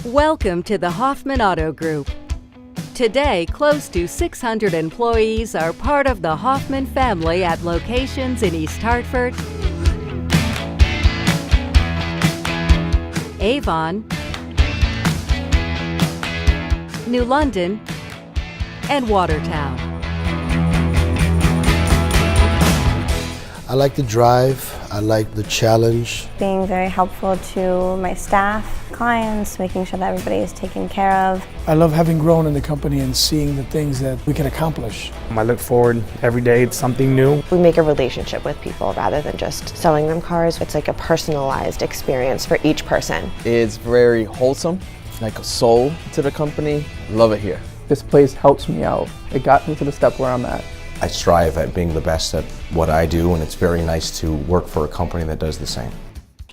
Welcome to the Hoffman Auto Group. Today, close to 600 employees are part of the Hoffman family at locations in East Hartford, Avon, New London, and Watertown. I like the drive, I like the challenge. Being very helpful to my staff, clients, making sure that everybody is taken care of. I love having grown in the company and seeing the things that we can accomplish. I look forward every day, it's something new. We make a relationship with people rather than just selling them cars. It's like a personalized experience for each person. It's very wholesome, like a soul to the company. Love it here. This place helps me out. It got me to the step where I'm at. I strive at being the best at what I do, and it's very nice to work for a company that does the same.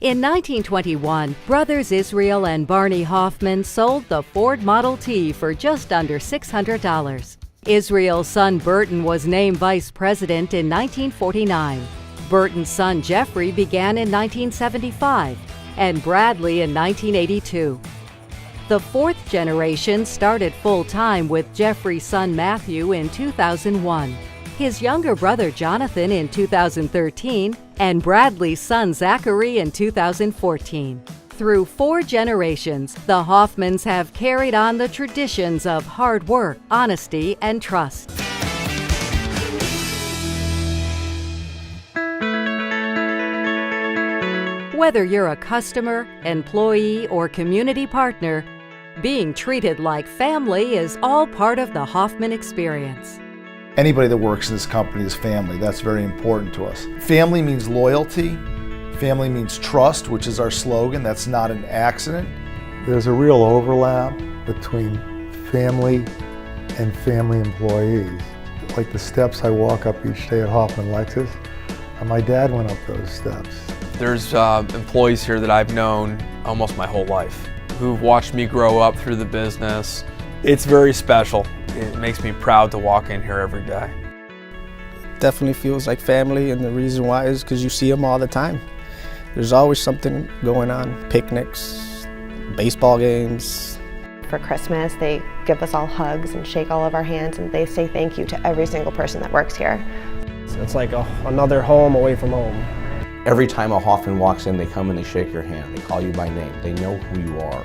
In 1921, brothers Israel and Barney Hoffman sold the Ford Model T for just under $600. Israel's son Burton was named vice president in 1949. Burton's son Jeffrey began in 1975, and Bradley in 1982. The fourth generation started full-time with Jeffrey's son Matthew in 2001, his younger brother Jonathan in 2013, and Bradley's son Zachary in 2014. Through 4 generations, the Hoffmans have carried on the traditions of hard work, honesty, and trust. Whether you're a customer, employee, or community partner, being treated like family is all part of the Hoffman experience. Anybody that works in this company is family. That's very important to us. Family means loyalty. Family means trust, which is our slogan. That's not an accident. There's a real overlap between family and family employees. Like the steps I walk up each day at Hoffman Lexus, my dad went up those steps. There's employees here that I've known almost my whole life, who've watched me grow up through the business. It's very special. It makes me proud to walk in here every day. Definitely feels like family, and the reason why is because you see them all the time. There's always something going on, picnics, baseball games. For Christmas, they give us all hugs and shake all of our hands, and they say thank you to every single person that works here. It's like another home away from home. Every time a Hoffman walks in, they come and they shake your hand. They call you by name. They know who you are.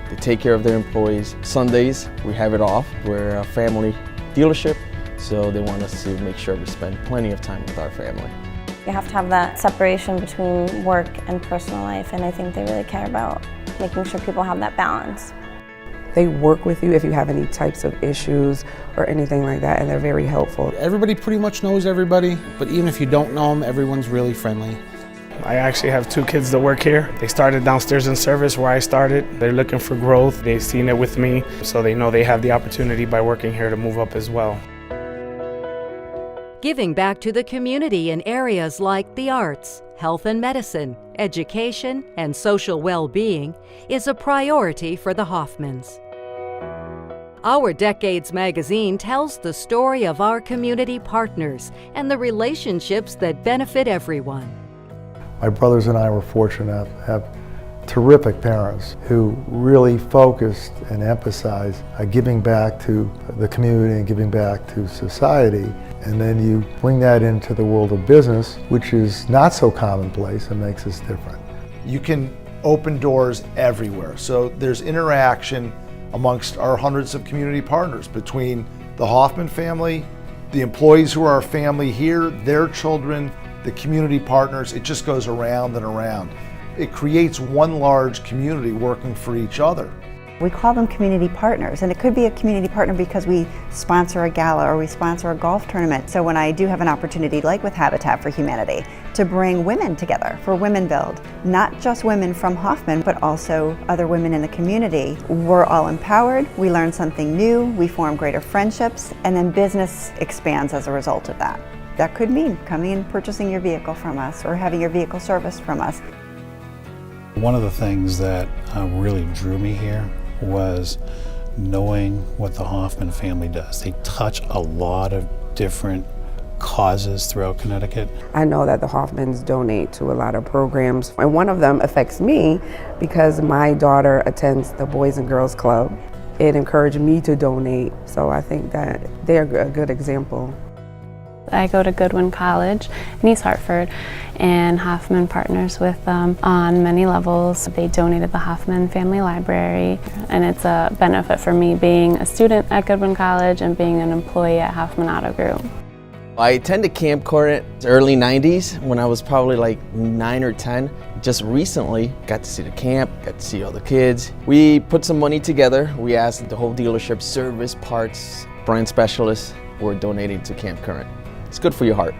They take care of their employees. Sundays, we have it off. We're a family dealership, so they want us to make sure we spend plenty of time with our family. You have to have that separation between work and personal life, and I think they really care about making sure people have that balance. They work with you if you have any types of issues or anything like that, and they're very helpful. Everybody pretty much knows everybody, but even if you don't know them, everyone's really friendly. I actually have 2 kids that work here. They started downstairs in service where I started. They're looking for growth. They've seen it with me, so they know they have the opportunity by working here to move up as well. Giving back to the community in areas like the arts, health and medicine, education, and social well-being is a priority for the Hoffmans. Our Decades magazine tells the story of our community partners and the relationships that benefit everyone. My brothers and I were fortunate to have terrific parents who really focused and emphasized giving back to the community and giving back to society. And then you bring that into the world of business, which is not so commonplace and makes us different. You can open doors everywhere. So there's interaction amongst our hundreds of community partners between the Hoffman family, the employees who are our family here, their children, the community partners. It just goes around and around. It creates one large community working for each other. We call them community partners, and it could be a community partner because we sponsor a gala or we sponsor a golf tournament. So when I do have an opportunity, like with Habitat for Humanity, to bring women together for Women Build, not just women from Hoffman, but also other women in the community, we're all empowered, we learn something new, we form greater friendships, and then business expands as a result of that. That could mean coming and purchasing your vehicle from us or having your vehicle serviced from us. One of the things that really drew me here was knowing what the Hoffman family does. They touch a lot of different causes throughout Connecticut. I know that the Hoffmans donate to a lot of programs, and one of them affects me because my daughter attends the Boys and Girls Club. It encouraged me to donate, so I think that they're a good example. I go to Goodwin College in East Hartford, and Hoffman partners with them on many levels. They donated the Hoffman Family Library, and it's a benefit for me being a student at Goodwin College and being an employee at Hoffman Auto Group. I attended Camp Corinth early 90s when I was probably like 9 or 10. Just recently got to see the camp, got to see all the kids. We put some money together. We asked the whole dealership, service, parts, brand specialists were donating to Camp Corinth. It's good for your heart.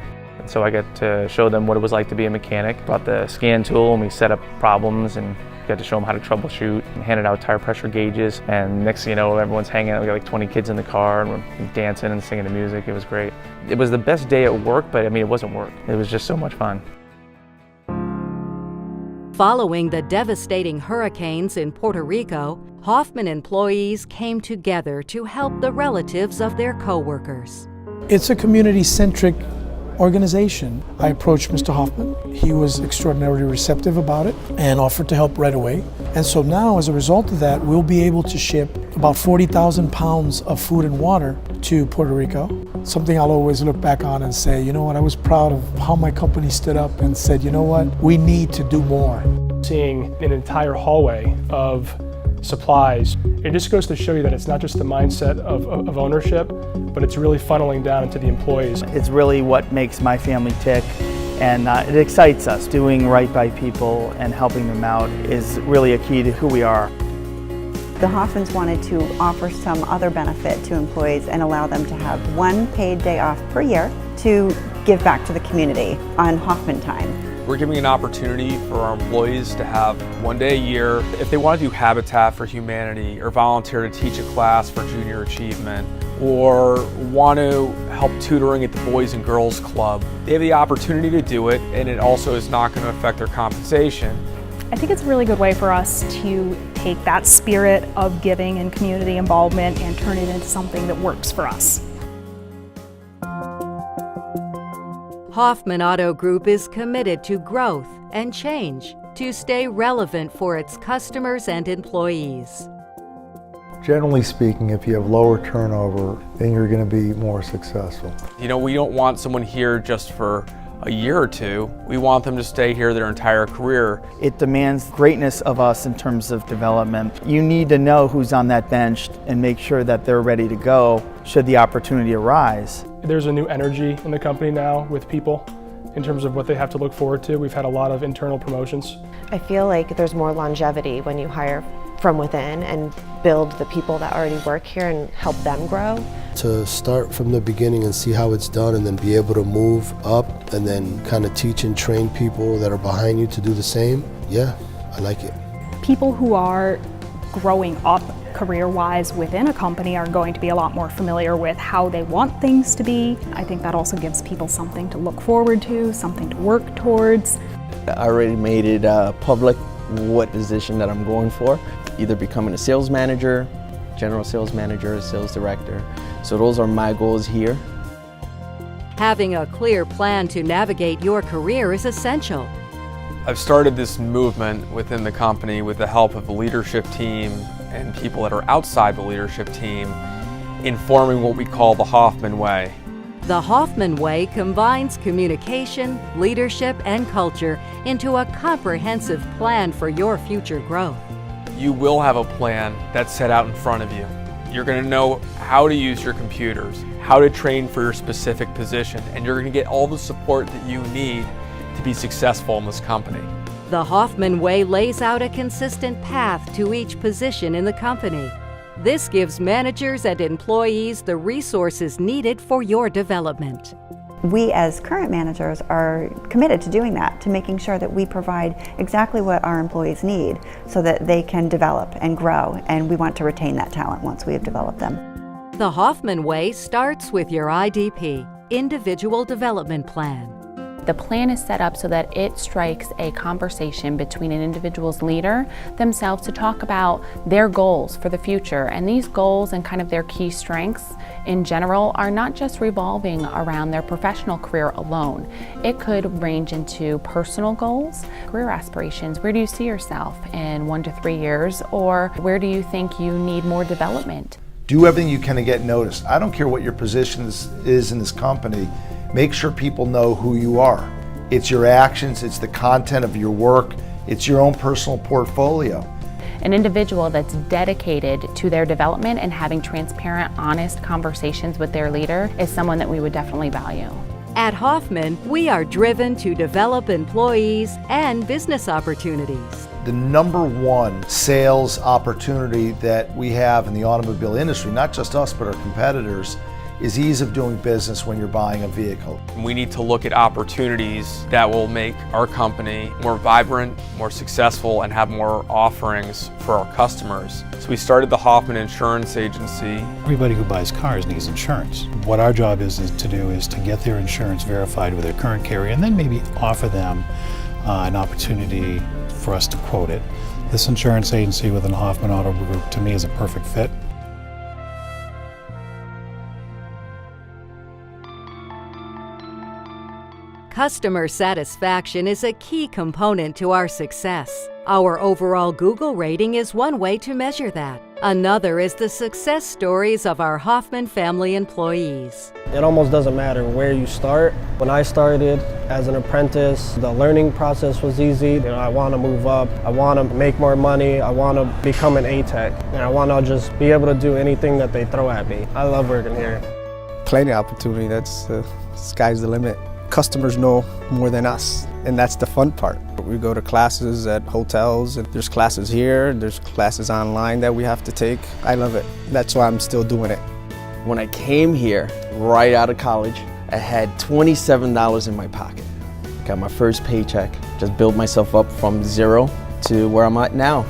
So I got to show them what it was like to be a mechanic. Brought the scan tool and we set up problems and got to show them how to troubleshoot, and handed out tire pressure gauges, and next thing you know, everyone's hanging out. We got like 20 kids in the car and we're dancing and singing the music. It was great. It was the best day at work, but I mean, it wasn't work. It was just so much fun. Following the devastating hurricanes in Puerto Rico, Hoffman employees came together to help the relatives of their coworkers. It's a community-centric organization. I approached Mr. Hoffman. He was extraordinarily receptive about it and offered to help right away. And so now, as a result of that, we'll be able to ship about 40,000 pounds of food and water to Puerto Rico. Something I'll always look back on and say, you know what, I was proud of how my company stood up and said, you know what, we need to do more. Seeing an entire hallway of supplies, it just goes to show you that it's not just the mindset of ownership, but it's really funneling down into the employees. It's really what makes my family tick, and it excites us. Doing right by people and helping them out is really a key to who we are. The Hoffmans wanted to offer some other benefit to employees and allow them to have one paid day off per year to give back to the community on Hoffman time. We're giving an opportunity for our employees to have one day a year. If they want to do Habitat for Humanity or volunteer to teach a class for junior achievement or want to help tutoring at the Boys and Girls Club, they have the opportunity to do it, and it also is not going to affect their compensation. I think it's a really good way for us to take that spirit of giving and community involvement and turn it into something that works for us. Hoffman Auto Group is committed to growth and change to stay relevant for its customers and employees. Generally speaking, if you have lower turnover, then you're going to be more successful. You know, we don't want someone here just for a year or two. We want them to stay here their entire career. It demands greatness of us in terms of development. You need to know who's on that bench and make sure that they're ready to go should the opportunity arise. There's a new energy in the company now with people in terms of what they have to look forward to. We've had a lot of internal promotions. I feel like there's more longevity when you hire from within and build the people that already work here and help them grow. To start from the beginning and see how it's done and then be able to move up and then kind of teach and train people that are behind you to do the same, yeah, I like it. People who are growing up career-wise within a company are going to be a lot more familiar with how they want things to be. I think that also gives people something to look forward to, something to work towards. I already made it public what position that I'm going for, either becoming a sales manager, general sales manager, sales director. So those are my goals here. Having a clear plan to navigate your career is essential. I've started this movement within the company with the help of the leadership team and people that are outside the leadership team in forming what we call the Hoffman Way. The Hoffman Way combines communication, leadership, and culture into a comprehensive plan for your future growth. You will have a plan that's set out in front of you. You're going to know how to use your computers, how to train for your specific position, and you're going to get all the support that you need to be successful in this company. The Hoffman Way lays out a consistent path to each position in the company. This gives managers and employees the resources needed for your development. We as current managers are committed to doing that, to making sure that we provide exactly what our employees need so that they can develop and grow, and we want to retain that talent once we have developed them. The Hoffman Way starts with your IDP, Individual Development Plan. The plan is set up so that it strikes a conversation between an individual's leader themselves to talk about their goals for the future. And these goals and kind of their key strengths in general are not just revolving around their professional career alone. It could range into personal goals, career aspirations. Where do you see yourself in 1 to 3 years? Or where do you think you need more development? Do everything you can to get noticed. I don't care what your position is in this company. Make sure people know who you are. It's your actions, it's the content of your work, it's your own personal portfolio. An individual that's dedicated to their development and having transparent, honest conversations with their leader is someone that we would definitely value. At Hoffman, we are driven to develop employees and business opportunities. The #1 sales opportunity that we have in the automobile industry, not just us but our competitors, is ease of doing business when you're buying a vehicle. We need to look at opportunities that will make our company more vibrant, more successful, and have more offerings for our customers. So we started the Hoffman Insurance Agency. Everybody who buys cars needs insurance. What our job is to do is to get their insurance verified with their current carrier and then maybe offer them an opportunity for us to quote it. This insurance agency within Hoffman Auto Group to me is a perfect fit. Customer satisfaction is a key component to our success. Our overall Google rating is one way to measure that. Another is the success stories of our Hoffman family employees. It almost doesn't matter where you start. When I started as an apprentice, the learning process was easy. I want to move up, I want to make more money, I want to become an A-Tech, and I want to just be able to do anything that they throw at me. I love working here. Plenty of opportunity, that's sky's the limit. Customers know more than us, and that's the fun part. We go to classes at hotels, and there's classes here, there's classes online that we have to take. I love it. That's why I'm still doing it. When I came here, right out of college, I had $27 in my pocket. Got my first paycheck, just built myself up from zero to where I'm at now.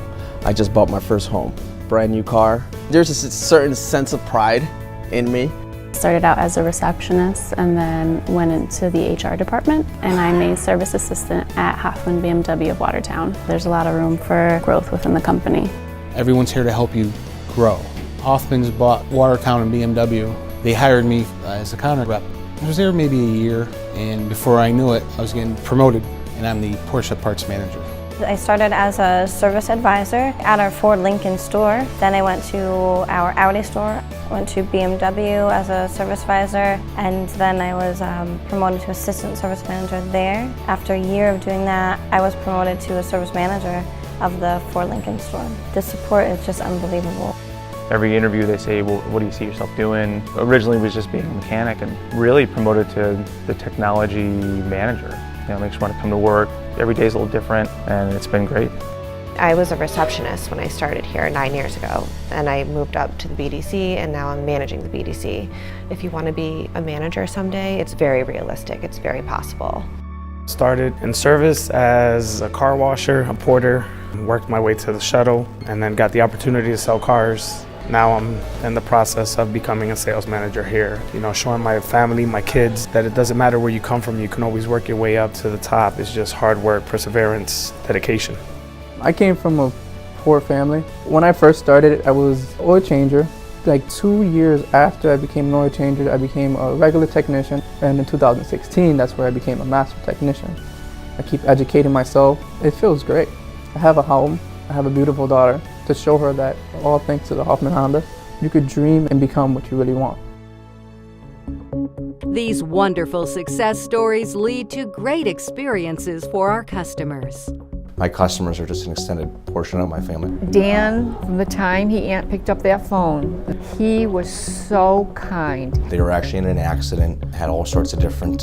I just bought my first home, brand new car. There's a certain sense of pride in me. Started out as a receptionist and then went into the HR department, and I'm a service assistant at Hoffman BMW of Watertown. There's a lot of room for growth within the company. Everyone's here to help you grow. Hoffman's bought Watertown and BMW. They hired me as a counter rep. I was there maybe a year, and before I knew it, I was getting promoted, and I'm the Porsche parts manager. I started as a service advisor at our Ford Lincoln store. Then I went to our Audi store, went to BMW as a service advisor, and then I was promoted to assistant service manager there. After a year of doing that, I was promoted to a service manager of the Ford Lincoln store. The support is just unbelievable. Every interview they say, well, what do you see yourself doing? Originally it was just being a mechanic, and really promoted to the technology manager. Makes you want to come to work. Every day is a little different, and it's been great. I was a receptionist when I started here 9 years ago, and I moved up to the BDC, and now I'm managing the BDC. If you want to be a manager someday, it's very realistic, it's very possible. Started in service as a car washer, a porter, worked my way to the shuttle, and then got the opportunity to sell cars. Now I'm in the process of becoming a sales manager here, showing my family, my kids, that it doesn't matter where you come from, you can always work your way up to the top. It's just hard work, perseverance, dedication. I came from a poor family. When I first started, I was oil changer. Like 2 years after I became an oil changer, I became a regular technician. And in 2016, that's where I became a master technician. I keep educating myself. It feels great. I have a home. I have a beautiful daughter. To show her that all thanks to the Hoffman Honda, you could dream and become what you really want. These wonderful success stories lead to great experiences for our customers. My customers are just an extended portion of my family. Dan, from the time he picked up that phone, he was so kind. They were actually in an accident, had all sorts of different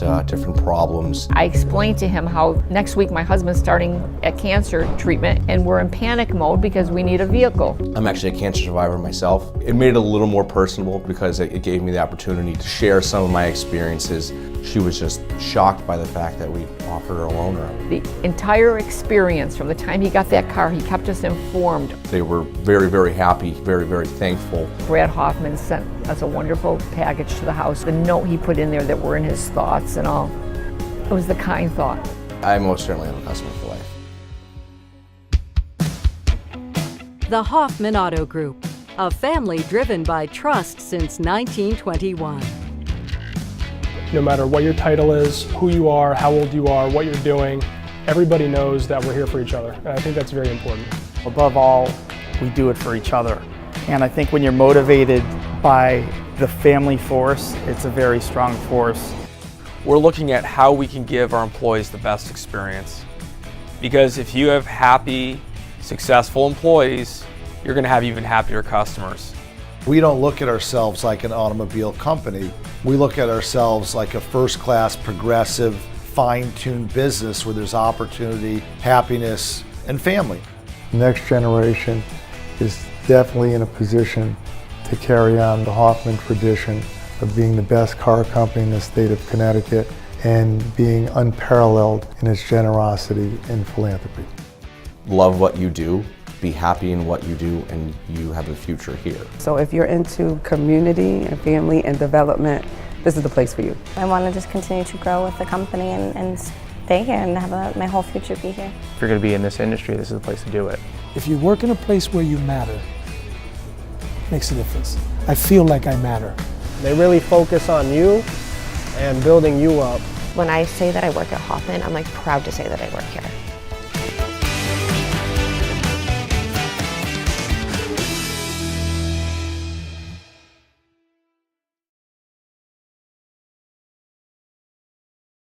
problems. I explained to him how next week my husband's starting a cancer treatment and we're in panic mode because we need a vehicle. I'm actually a cancer survivor myself. It made it a little more personable because it gave me the opportunity to share some of my experiences. She was just shocked by the fact that we offered her a loan. The entire experience from the time he got that car, he kept us informed. They were very, very happy, very, very thankful. Brad Hoffman sent us a wonderful package to the house. The note he put in there that were in his thoughts and all. It was the kind thought. I most certainly am a customer for life. The Hoffman Auto Group, a family driven by trust since 1921. No matter what your title is, who you are, how old you are, what you're doing, everybody knows that we're here for each other. And I think that's very important. Above all, we do it for each other. And I think when you're motivated by the family force, it's a very strong force. We're looking at how we can give our employees the best experience. Because if you have happy, successful employees, you're going to have even happier customers. We don't look at ourselves like an automobile company. We look at ourselves like a first-class, progressive, fine-tuned business where there's opportunity, happiness, and family. The next generation is definitely in a position to carry on the Hoffman tradition of being the best car company in the state of Connecticut and being unparalleled in its generosity and philanthropy. Love what you do, be happy in what you do, and you have a future here. So if you're into community and family and development, this is the place for you. I want to just continue to grow with the company and stay here and have my whole future be here. If you're going to be in this industry, this is the place to do it. If you work in a place where you matter, it makes a difference. I feel like I matter. They really focus on you and building you up. When I say that I work at Hoffman, I'm like proud to say that I work here.